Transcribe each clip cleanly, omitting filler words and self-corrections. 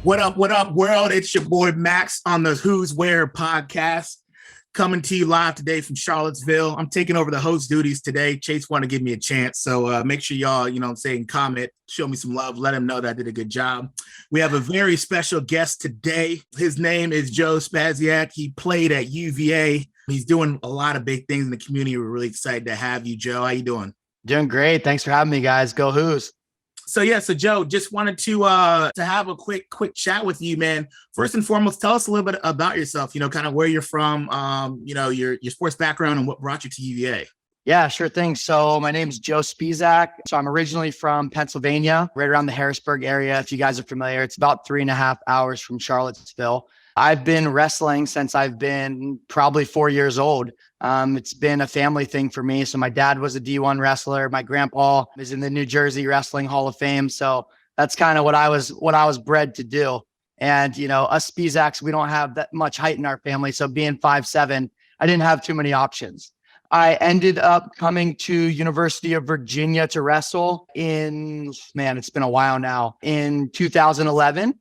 What up, world? It's your boy Max on the Hooswhere podcast, coming to you live today from Charlottesville. I'm taking over the host duties today. Chase wanted to give me a chance, so make sure y'all, comment, show me some love, let him know that I did a good job. We have a very special guest today. His name is Joe Spisak. He played at UVA. He's doing a lot of big things in the community. We're really excited to have you, Joe. How you doing? Doing great. Thanks for having me, guys. Go Hoos. So Joe, just wanted to have a quick chat with you, man. First and foremost, tell us a little bit about yourself, kind of where you're from, your sports background and what brought you to UVA. Yeah, sure thing. So my name's Joe Spisak. So I'm originally from Pennsylvania, right around the Harrisburg area. If you guys are familiar, it's about 3.5 hours from Charlottesville. I've been wrestling since I've been probably 4 years old. It's been a family thing for me. So my dad was a D1 wrestler. My grandpa is in the New Jersey Wrestling Hall of Fame. So that's kind of what I was bred to do. And, us Spisaks, we don't have that much height in our family. So being 5'7", I didn't have too many options. I ended up coming to University of Virginia to wrestle it's been a while now, in 2011.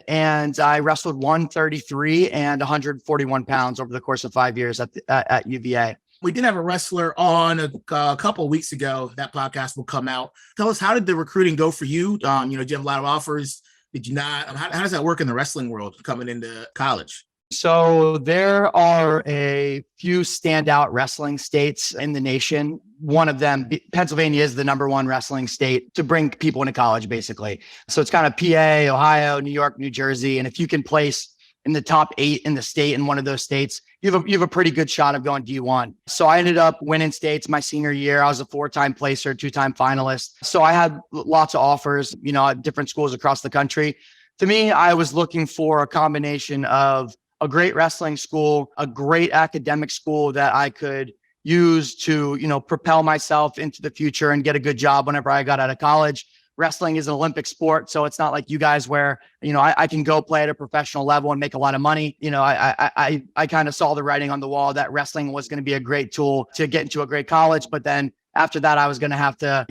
And I wrestled 133 and 141 pounds over the course of 5 years at UVA. We did have a wrestler on a couple of weeks ago. That podcast will come out. Tell us, how did the recruiting go for you? Did you have a lot of offers? Did you not? How does that work in the wrestling world coming into college? So there are a few standout wrestling states in the nation. One of them, Pennsylvania, is the number one wrestling state to bring people into college, basically. So it's kind of PA, Ohio, New York, New Jersey. And if you can place in the top 8 in the state in one of those states, you have a pretty good shot of going D1. So I ended up winning states my senior year. I was a 4-time placer, 2-time finalist. So I had lots of offers, at different schools across the country. To me, I was looking for a combination of a great wrestling school, a great academic school that I could use to, propel myself into the future and get a good job whenever I got out of college. Wrestling is an Olympic sport, so it's not like you guys where, I can go play at a professional level and make a lot of money. I kind of saw the writing on the wall that wrestling was going to be a great tool to get into a great college. But then after that, I was going to have to,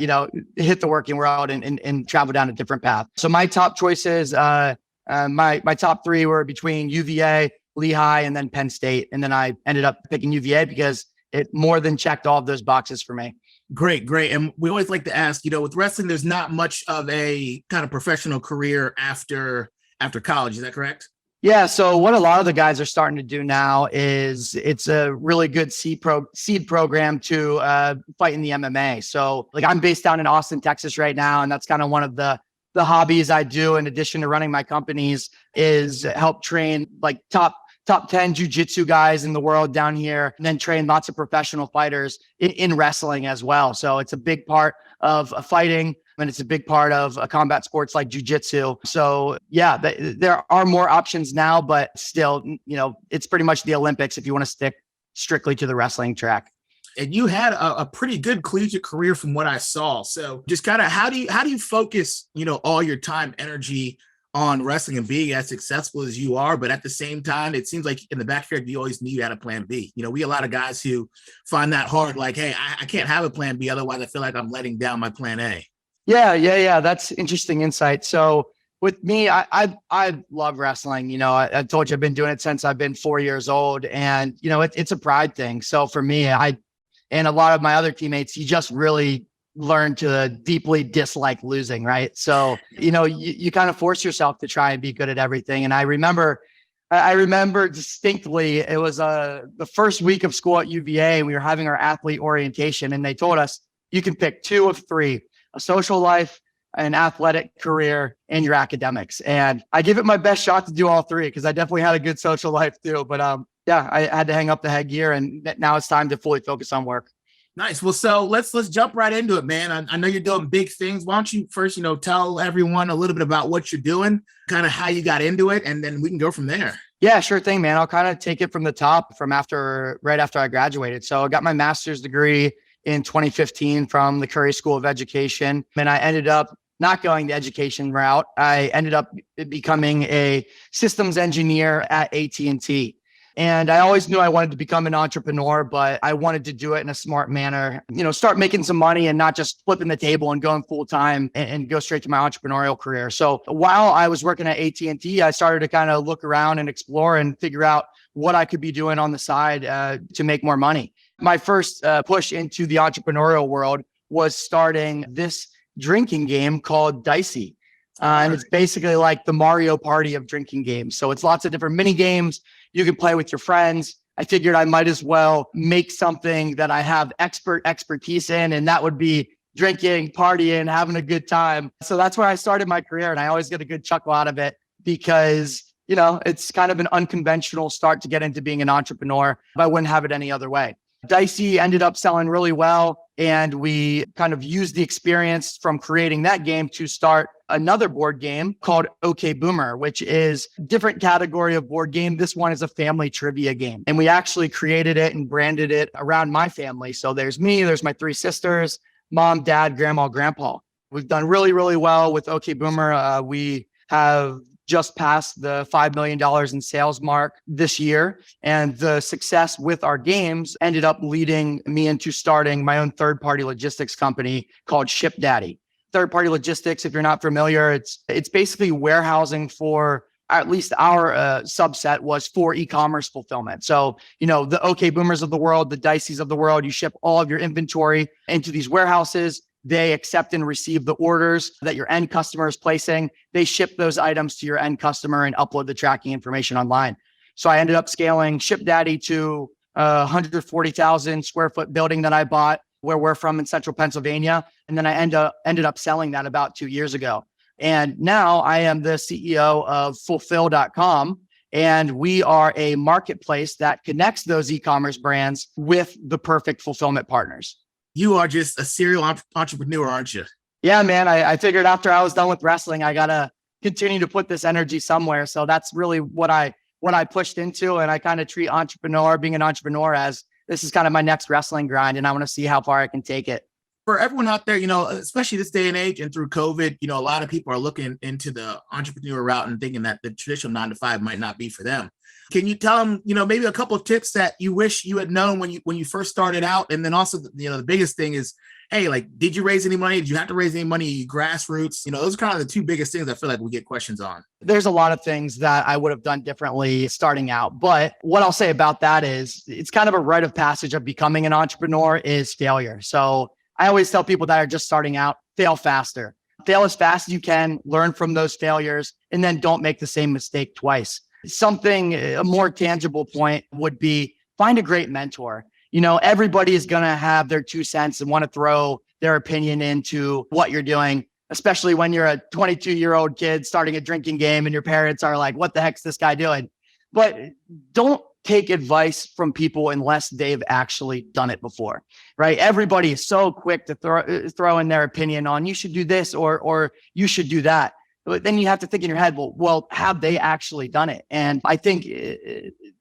hit the working world and travel down a different path. So my top choices, my top 3 were between UVA, Lehigh, and then Penn State. And then I ended up picking UVA because it more than checked all of those boxes for me. Great. And we always like to ask, with wrestling, there's not much of a kind of professional career after college. Is that correct? Yeah. So what a lot of the guys are starting to do now is it's a really good seed program to fight in the MMA. So I'm based down in Austin, Texas right now. And that's kind of one of the hobbies I do in addition to running my companies is help train top 10 jiu-jitsu guys in the world down here, and then train lots of professional fighters in wrestling as well. So it's a big part of fighting, and it's a big part of combat sports like jiu-jitsu. So yeah, there are more options now, but still, it's pretty much the Olympics if you want to stick strictly to the wrestling track. And you had a pretty good collegiate career from what I saw. So just kind of how do you focus, all your time, energy on wrestling and being as successful as you are? But at the same time, it seems like in the back of your head, you always knew you had a plan B. We have a lot of guys who find that hard. Like, hey, I can't have a plan B. Otherwise, I feel like I'm letting down my plan A. Yeah. That's interesting insight. So with me, I love wrestling. I told you I've been doing it since I've been 4 years old, and it's a pride thing. So for me, and a lot of my other teammates, you just really learn to deeply dislike losing, right? So, you kind of force yourself to try and be good at everything. And I remember distinctly, it was the first week of school at UVA. We were having our athlete orientation, and they told us you can pick 2 of 3, a social life, an athletic career, and your academics. And I give it my best shot to do all 3 because I definitely had a good social life too. But I had to hang up the headgear, and now it's time to fully focus on work. Nice. Well, so let's jump right into it, man. I know you're doing big things. Why don't you first, tell everyone a little bit about what you're doing, kind of how you got into it, and then we can go from there. Yeah, sure thing, man. I'll kind of take it from the top right after I graduated. So I got my master's degree in 2015 from the Curry School of Education. And I ended up not going the education route. I ended up becoming a systems engineer at AT&T. And I always knew I wanted to become an entrepreneur, but I wanted to do it in a smart manner, start making some money and not just flipping the table and going full time and go straight to my entrepreneurial career. So while I was working at AT&T, I started to kind of look around and explore and figure out what I could be doing on the side to make more money. My first push into the entrepreneurial world was starting this drinking game called Dicey. And it's basically like the Mario Party of drinking games. So it's lots of different mini games you can play with your friends. I figured I might as well make something that I have expertise in, and that would be drinking, partying, having a good time. So that's where I started my career, and I always get a good chuckle out of it because, it's kind of an unconventional start to get into being an entrepreneur, but I wouldn't have it any other way. Dicey ended up selling really well, and we kind of used the experience from creating that game to start another board game called OK Boomer, which is a different category of board game. This one is a family trivia game, and we actually created it and branded it around my family. So there's me, there's my three sisters, mom, dad, grandma, grandpa. We've done really, really well with OK Boomer. We have just passed the $5 million in sales mark this year. And the success with our games ended up leading me into starting my own third-party logistics company called Ship Daddy. Third-party logistics, if you're not familiar, it's basically warehousing for, at least our subset was for e-commerce fulfillment. So, the OK Boomers of the world, the Dicey's of the world, you ship all of your inventory into these warehouses. They accept and receive the orders that your end customer is placing. They ship those items to your end customer and upload the tracking information online. So I ended up scaling Ship Daddy to a 140,000 square foot building that I bought where we're from in central Pennsylvania. And then I ended up selling that about 2 years ago. And now I am the CEO of fulfill.com. And we are a marketplace that connects those e-commerce brands with the perfect fulfillment partners. You are just a serial entrepreneur, aren't you? Yeah, man. I figured after I was done with wrestling, I got to continue to put this energy somewhere. So that's really what I pushed into. And I kind of treat being an entrepreneur as this is kind of my next wrestling grind. And I want to see how far I can take it. For everyone out there, especially this day and age and through COVID, a lot of people are looking into the entrepreneur route and thinking that the traditional 9-to-5 might not be for them. Can you tell them, maybe a couple of tips that you wish you had known when you first started out? And then also, the biggest thing is, hey, did you raise any money? Did you have to raise any money? Grassroots, those are kind of the two biggest things I feel like we get questions on. There's a lot of things that I would have done differently starting out. But what I'll say about that is it's kind of a rite of passage of becoming an entrepreneur is failure. So I always tell people that are just starting out, fail faster. Fail as fast as you can, learn from those failures, and then don't make the same mistake twice. A more tangible point would be find a great mentor. Everybody is going to have their 2 cents and want to throw their opinion into what you're doing, especially when you're a 22-year-old kid starting a drinking game and your parents are like, what the heck's this guy doing? But don't take advice from people unless they've actually done it before, right? Everybody is so quick to throw in their opinion on you should do this or you should do that. But then you have to think in your head, well, have they actually done it? And I think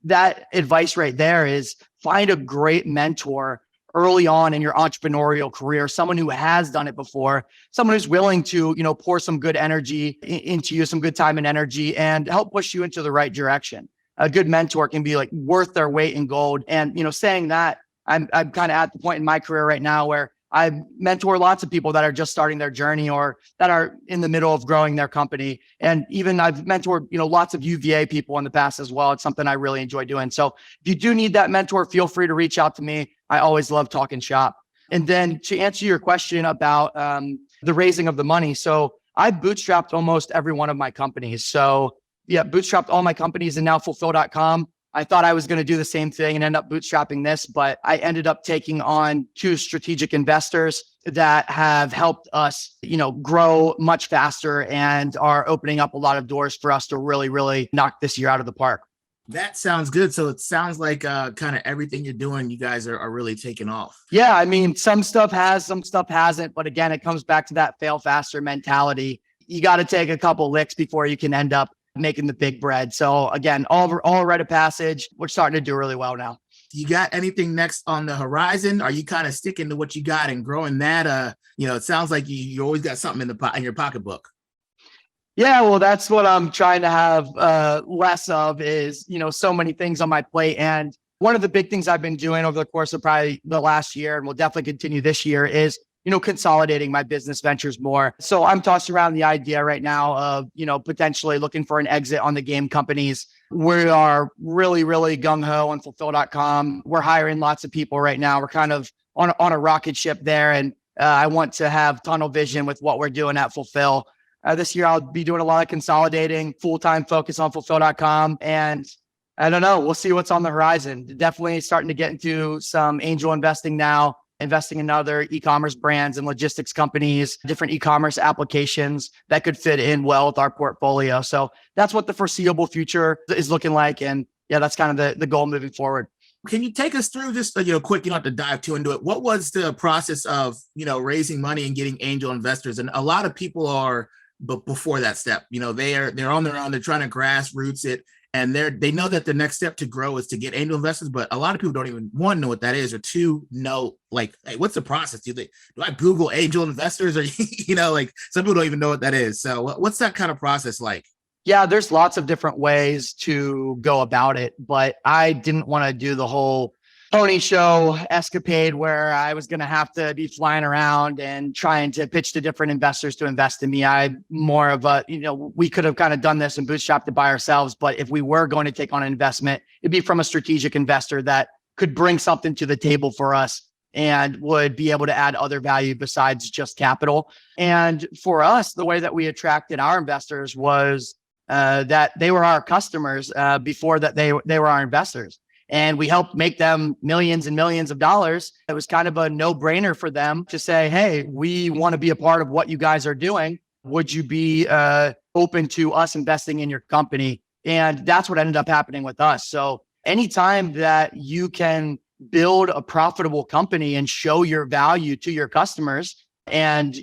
that advice right there is find a great mentor early on in your entrepreneurial career, someone who has done it before, someone who's willing to, pour some good energy into you, some good time and energy, and help push you into the right direction. A good mentor can be worth their weight in gold. And, saying that, I'm kind of at the point in my career right now where I mentor lots of people that are just starting their journey or that are in the middle of growing their company. And even I've mentored, lots of UVA people in the past as well. It's something I really enjoy doing. So if you do need that mentor, feel free to reach out to me. I always love talking shop. And then to answer your question about the raising of the money. So I bootstrapped almost every one of my companies. So yeah, bootstrapped all my companies and now fulfill.com. I thought I was going to do the same thing and end up bootstrapping this, but I ended up taking on 2 strategic investors that have helped us, grow much faster and are opening up a lot of doors for us to really, really knock this year out of the park. That sounds good. So it sounds like kind of everything you're doing, you guys are really taking off. Yeah. I mean, some stuff has, some stuff hasn't, but again, it comes back to that fail faster mentality. You got to take a couple licks before you can end up making the big bread. So again, all rite of passage. We're starting to do really well now. You got anything next on the horizon? Are you kind of sticking to what you got and growing that? It sounds like you always got something in your pocketbook. Yeah, well, that's what I'm trying to have less of is, so many things on my plate. And one of the big things I've been doing over the course of probably the last year, and will definitely continue this year, is, consolidating my business ventures more. So I'm tossing around the idea right now of, potentially looking for an exit on the game companies. We are really, really gung-ho on fulfill.com. We're hiring lots of people right now. We're kind of on a rocket ship there. And I want to have tunnel vision with what we're doing at Fulfill. This year, I'll be doing a lot of consolidating, full-time focus on fulfill.com. And I don't know, we'll see what's on the horizon. Definitely starting to get into some angel investing now, investing in other e-commerce brands and logistics companies, different e-commerce applications that could fit in well with our portfolio. So that's what the foreseeable future is looking like. And yeah, that's kind of the goal moving forward. Can you take us through just quick? You don't have to dive too into it. What was the process of raising money and getting angel investors? And a lot of people are, but before that step, they're on their own. They're trying to grassroots it, and they know that the next step to grow is to get angel investors. But a lot of people don't even one know what that is, or two know like, hey, what's the process? Do I Google angel investors, or like some people don't even know what that is. So what's that kind of process like? Yeah, there's lots of different ways to go about it, but I didn't want to do the whole pony show escapade where I was going to have to be flying around and trying to pitch to different investors to invest in me. I'm more of a, we could have kind of done this and bootstrapped it by ourselves, but if we were going to take on an investment, it'd be from a strategic investor that could bring something to the table for us and would be able to add other value besides just capital. And for us, the way that we attracted our investors was that they were our customers before that they were our investors. And we helped make them millions and millions of dollars. It was kind of a no-brainer for them to say, hey, we want to be a part of what you guys are doing. Would you be open to us investing in your company? And that's what ended up happening with us. So anytime that you can build a profitable company and show your value to your customers and,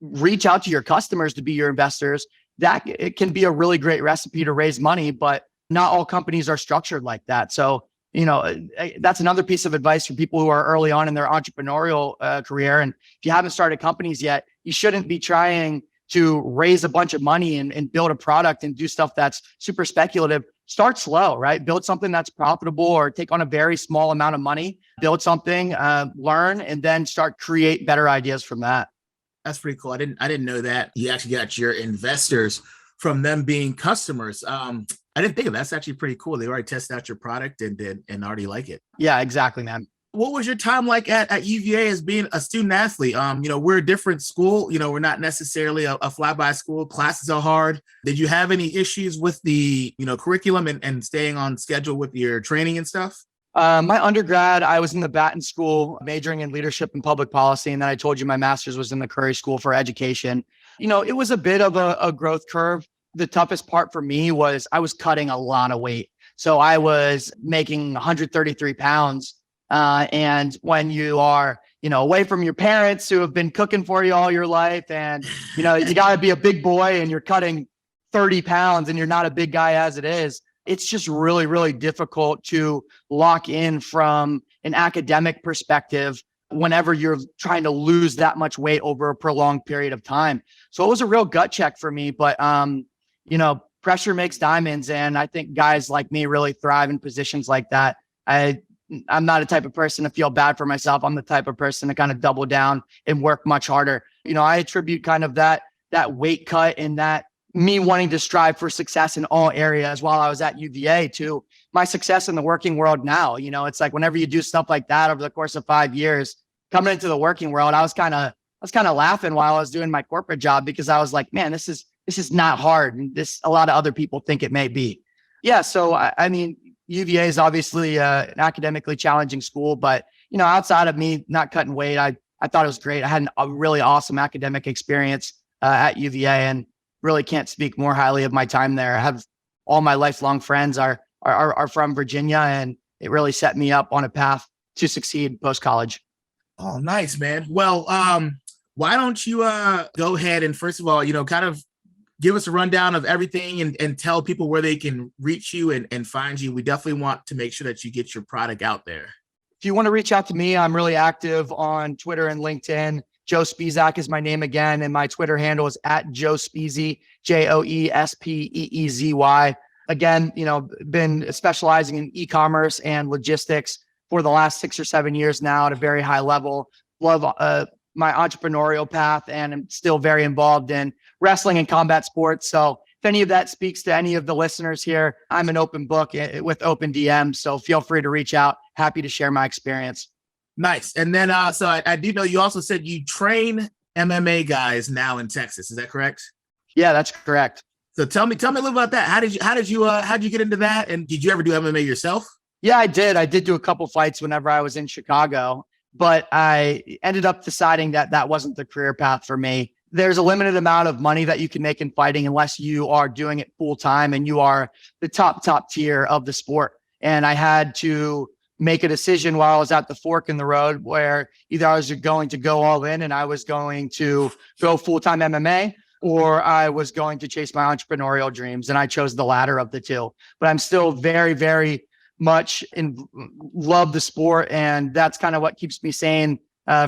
reach out to your customers to be your investors, that it can be a really great recipe to raise money, but not all companies are structured like that. So, that's another piece of advice for people who are early on in their entrepreneurial career. And if you haven't started companies yet, you shouldn't be trying to raise a bunch of money and build a product and do stuff that's super speculative. Start slow, right? Build something that's profitable or take on a very small amount of money, build something, learn, and then start create better ideas from that. That's pretty cool. I didn't know that you actually got your investors from them being customers. I didn't think of that. That's actually pretty cool. They already tested out your product and already like it. Yeah, exactly, man. What was your time like at UVA as being a student athlete? We're a different school. We're not necessarily a fly-by school. Classes are hard. Did you have any issues with the, curriculum and staying on schedule with your training and stuff? My undergrad, I was in the Batten School, majoring in leadership and public policy. And then I told you my master's was in the Curry School for Education. It was a bit of a growth curve. The toughest part for me was I was cutting a lot of weight. So I was making 133 pounds. And when you are, away from your parents who have been cooking for you all your life, and, you got to be a big boy and you're cutting 30 pounds and you're not a big guy as it is, it's just really, really difficult to lock in from an academic perspective whenever you're trying to lose that much weight over a prolonged period of time. So it was a real gut check for me, but, pressure makes diamonds. And I think guys like me really thrive in positions like that. I'm not a type of person to feel bad for myself. I'm the type of person to kind of double down and work much harder. I attribute kind of that weight cut and that me wanting to strive for success in all areas while I was at UVA to my success in the working world now. It's like whenever you do stuff like that over the course of 5 years, coming into the working world, I was kind of laughing while I was doing my corporate job because I was like, man, this is not hard. And a lot of other people think it may be. Yeah. So, I mean, UVA is obviously an academically challenging school, but, outside of me not cutting weight, I thought it was great. I had a really awesome academic experience at UVA and really can't speak more highly of my time there. I have all my lifelong friends are from Virginia, and it really set me up on a path to succeed post-college. Oh, nice, man. Well, why don't you go ahead and first of all, kind of give us a rundown of everything and tell people where they can reach you and find you. We definitely want to make sure that you get your product out there. If you want to reach out to me, I'm really active on Twitter and LinkedIn Joe Spisak is my name again, and my Twitter handle is at Joe Speezy, JoeSpeezy. Again, been specializing in e-commerce and logistics for the last 6 or 7 years now at a very high level. Love my entrepreneurial path, and I'm still very involved in wrestling and combat sports. So if any of that speaks to any of the listeners here, I'm an open book with open DMs. So feel free to reach out. Happy to share my experience. Nice. And then, so I do know you also said you train MMA guys now in Texas. Is that correct? Yeah, that's correct. So tell me a little about that. How did you get into that? And did you ever do MMA yourself? Yeah, I did. I did do a couple fights whenever I was in Chicago, but I ended up deciding that wasn't the career path for me. There's a limited amount of money that you can make in fighting unless you are doing it full time and you are the top tier of the sport. And I had to make a decision while I was at the fork in the road where either I was going to go all in and I was going to go full-time MMA, or I was going to chase my entrepreneurial dreams. And I chose the latter of the two. But I'm still very, very much love the sport. And that's kind of what keeps me sane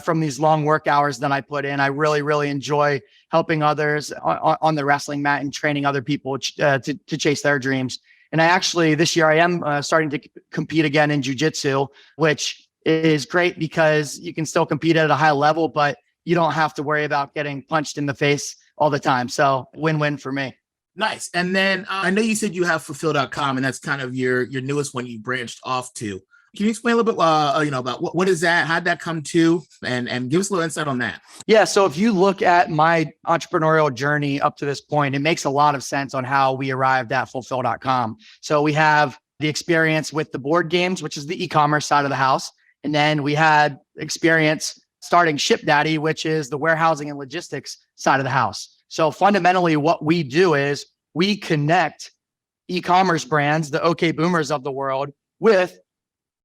from these long work hours that I put in. I really, really enjoy helping others on the wrestling mat and training other people to chase their dreams. And I actually, this year, I am starting to compete again in jiu-jitsu, which is great because you can still compete at a high level, but you don't have to worry about getting punched in the face all the time. So win-win for me. Nice. And then I know you said you have fulfill.com, and that's kind of your newest one you branched off to. Can you explain a little bit, about what is that? How'd that come to? And give us a little insight on that. Yeah. So if you look at my entrepreneurial journey up to this point, it makes a lot of sense on how we arrived at fulfill.com. So we have the experience with the board games, which is the e-commerce side of the house. And then we had experience starting ShipDaddy, which is the warehousing and logistics side of the house. So fundamentally, what we do is we connect e-commerce brands, the OK Boomers of the world, with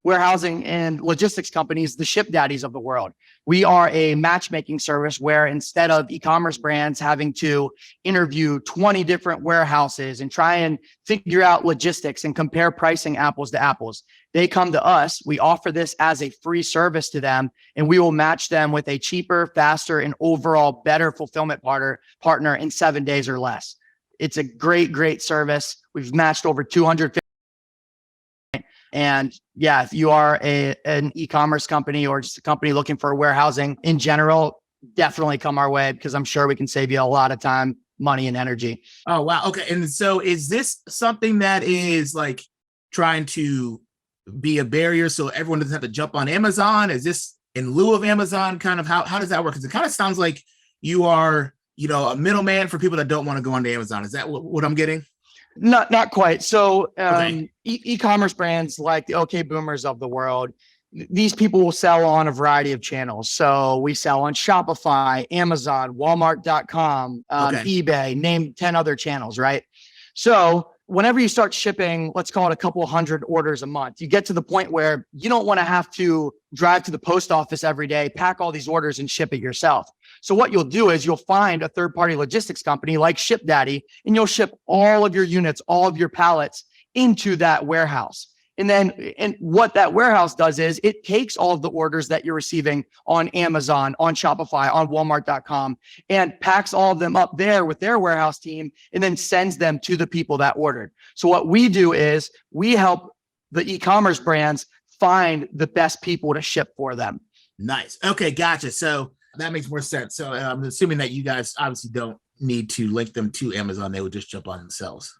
warehousing and logistics companies, the ShipDaddies of the world. We are a matchmaking service where instead of e-commerce brands having to interview 20 different warehouses and try and figure out logistics and compare pricing apples to apples, they come to us. We offer this as a free service to them, and we will match them with a cheaper, faster, and overall better fulfillment partner in 7 days or less. It's a great service. We've matched over 250. And yeah, if you are an e-commerce company or just a company looking for warehousing in general, definitely come our way because I'm sure we can save you a lot of time, money, and energy. Oh, wow. Okay. And so is this something that is like trying to be a barrier so everyone doesn't have to jump on Amazon? Is this in lieu of Amazon? Kind of how does that work? Because it kind of sounds like you are, a middleman for people that don't want to go onto Amazon. Is that what I'm getting? Not quite. So Okay. e-commerce brands like the OK Boomers of the world, these people will sell on a variety of channels. So we sell on Shopify, Amazon, Walmart.com, eBay, name 10 other channels, right? So whenever you start shipping, let's call it a couple hundred orders a month, you get to the point where you don't want to have to drive to the post office every day, pack all these orders and ship it yourself. So what you'll do is you'll find a third-party logistics company like ShipDaddy, and you'll ship all of your units, all of your pallets into that warehouse. And what that warehouse does is it takes all of the orders that you're receiving on Amazon, on Shopify, on Walmart.com, and packs all of them up there with their warehouse team and then sends them to the people that ordered. So what we do is we help the e-commerce brands find the best people to ship for them. Nice. Okay, gotcha. So that makes more sense. So I'm assuming that you guys obviously don't need to link them to Amazon. They would just jump on themselves.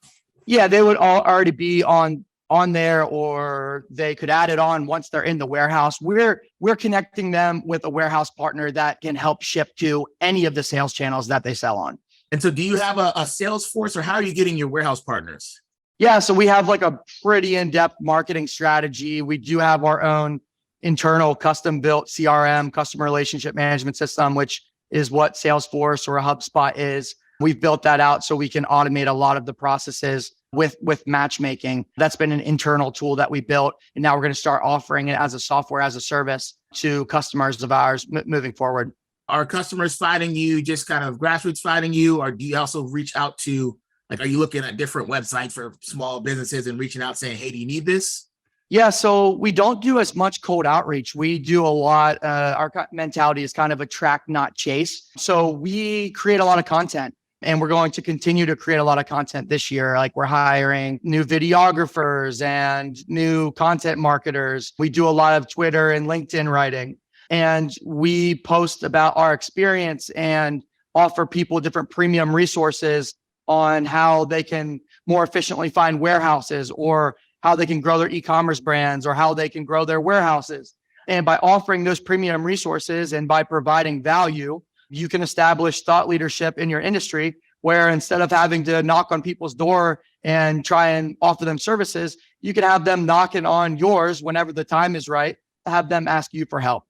Yeah, they would all already be on there, or they could add it on once they're in the warehouse. We're connecting them with a warehouse partner that can help ship to any of the sales channels that they sell on. And so do you have a sales force, or how are you getting your warehouse partners? Yeah, so we have like a pretty in-depth marketing strategy. We do have our own internal custom-built CRM, customer relationship management system, which is what Salesforce or a HubSpot is. We've built that out so we can automate a lot of the processes with matchmaking. That's been an internal tool that we built. And now we're going to start offering it as a software as a service to customers of ours moving forward. Are customers finding you just kind of grassroots finding you, or do you also reach out to, like, are you looking at different websites for small businesses and reaching out saying, hey, do you need this? Yeah, so we don't do as much cold outreach. We do a lot. Our mentality is kind of attract, not chase. So we create a lot of content, and we're going to continue to create a lot of content this year. Like we're hiring new videographers and new content marketers. We do a lot of Twitter and LinkedIn writing, and we post about our experience and offer people different premium resources on how they can more efficiently find warehouses, or how they can grow their e-commerce brands, or how they can grow their warehouses. And by offering those premium resources and by providing value, you can establish thought leadership in your industry, where instead of having to knock on people's door and try and offer them services, you can have them knocking on yours whenever the time is right, have them ask you for help.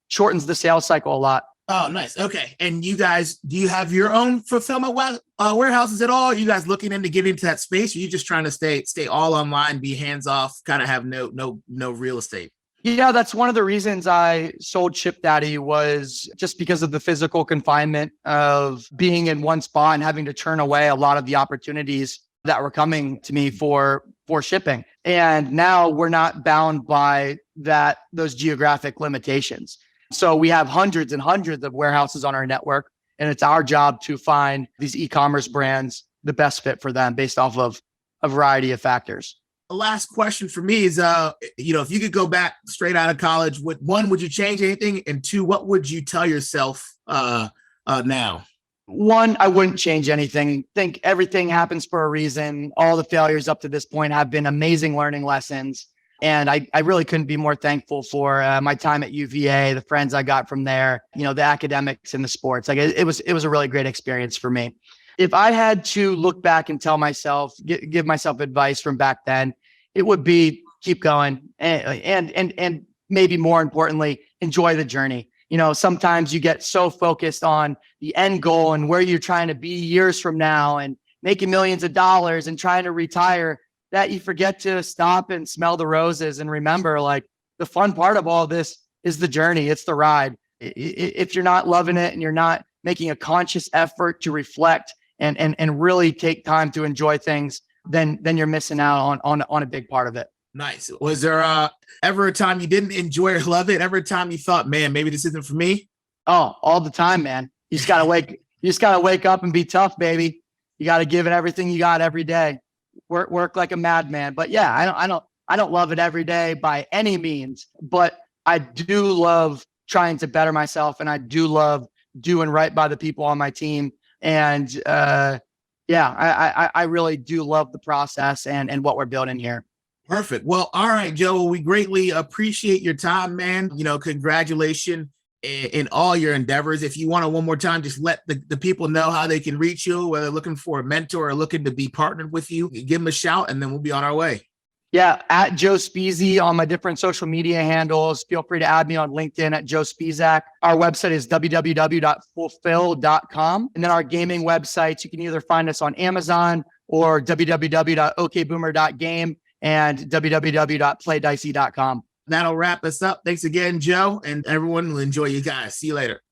Shortens the sales cycle a lot. Oh, nice. Okay. And you guys, do you have your own fulfillment warehouses at all? Are you guys looking into getting into that space? Or are you just trying to stay all online, be hands off, kind of have no real estate? Yeah, that's one of the reasons I sold ShipDaddy, was just because of the physical confinement of being in one spot and having to turn away a lot of the opportunities that were coming to me for shipping. And now we're not bound by those geographic limitations. So we have hundreds and hundreds of warehouses on our network, and it's our job to find these e-commerce brands the best fit for them based off of a variety of factors. The last question for me is, if you could go back straight out of college, would you change anything? And two, what would you tell yourself now? One, I wouldn't change anything. I think everything happens for a reason. All the failures up to this point have been amazing learning lessons. And I really couldn't be more thankful for my time at UVA, the friends I got from there, the academics and the sports. Like it was a really great experience for me. If I had to look back and tell myself, give myself advice from back then, it would be keep going and maybe more importantly, enjoy the journey. Sometimes you get so focused on the end goal and where you're trying to be years from now and making millions of dollars and trying to retire, that you forget to stop and smell the roses and remember, like, the fun part of all this is the journey. It's the ride. If you're not loving it and you're not making a conscious effort to reflect and really take time to enjoy things, then you're missing out on a big part of it. Nice. Was there ever a time you didn't enjoy or love it? Ever a time you thought, man, maybe this isn't for me? Oh, all the time, man. You just gotta wake up and be tough, baby. You gotta give it everything you got every day. Work like a madman. But yeah, I don't love it every day by any means, but I do love trying to better myself, and I do love doing right by the people on my team. And I really do love the process and what we're building here. Perfect. Well, all right, Joe, we greatly appreciate your time, man. Congratulations in all your endeavors. If you want to one more time, just let the people know how they can reach you, whether looking for a mentor or looking to be partnered with you. Give them a shout, and then we'll be on our way. Yeah, at Joe Spisak on my different social media handles. Feel free to add me on LinkedIn at Joe Spisak. Our website is www.fulfill.com. And then our gaming websites, you can either find us on Amazon or www.okboomer.game and www.playdicey.com. That'll wrap us up. Thanks again, Joe, and everyone will enjoy you guys. See you later.